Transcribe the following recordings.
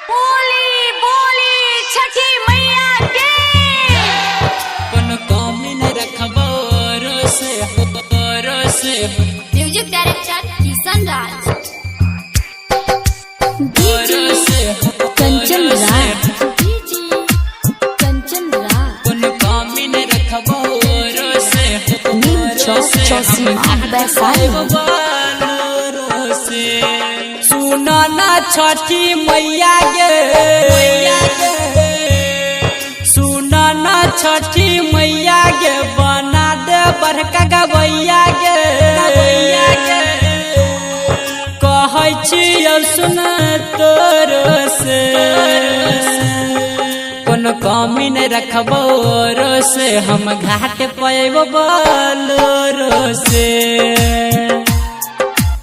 बोली बोली छठी मैया के कौन कमी न रखबो से म्यूजिक डायरेक्टर किशन राज कंचन राज कौन कमी न रखबो से सुनो ना छठी मैया गे सुनो ना छठी मैया गे बना दे बड़का गवैया गे कहै छियौ सुन तोर से कौन कमी न रखबो से हम घाट पैबो बोलो से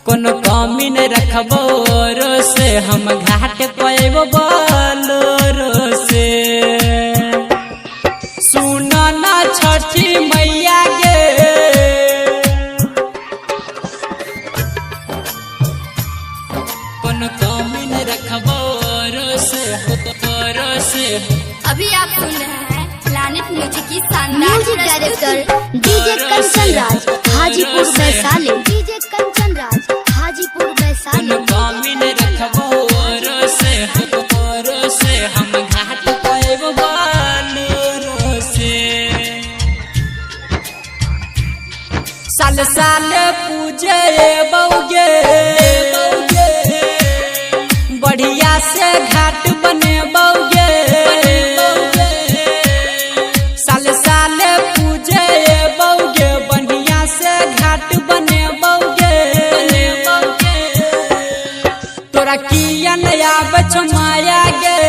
कौन कमी न रखबो से हम घाट पैबो बोलो से सुनो ना छठी मैया गे कौन कमी न रखबो से अभी आप सुन रहे हैं प्लैनेट म्यूजिक की शानदार music director DJ Kanchan Raj Hajipur Vaishali DJ Kanchan Raj Hajipur Vaishali कमी न रखबो से हम घाट पैबो बोलो से साल साल पूजे बौगे बढ़िया से घाट बने बौगे साल साल पूजे बौगे बढ़िया से घाट बने बौगे तोरा किया नया बच माया गे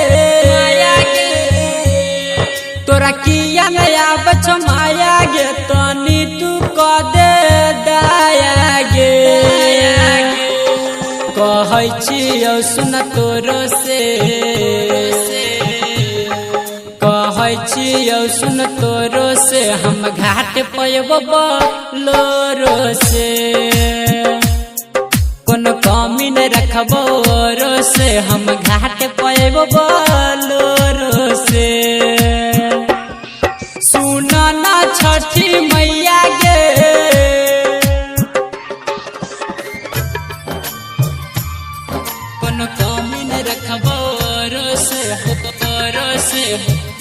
तोरा किया नया बच माया गे तनी तू क दे दाया गे कहै छियौ सुन तोर से कहै छियौ सुन तोर से हम घाट पैबो बोलो से कौन कमी न रखबो से हम घाट पैबो बोलो से सुनो ना छठी मैया गे कौन कमी न रखबो से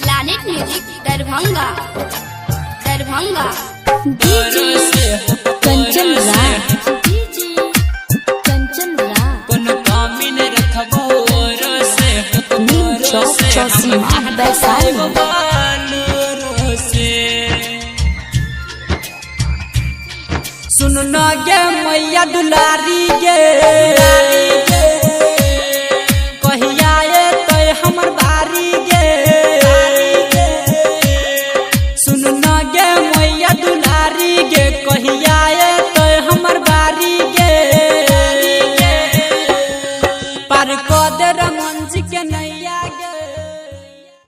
planet music Darbhanga DJ Kanchan Raj कौन कमी न रखबो से वैशाली सुन न गे मैया दुलारी गे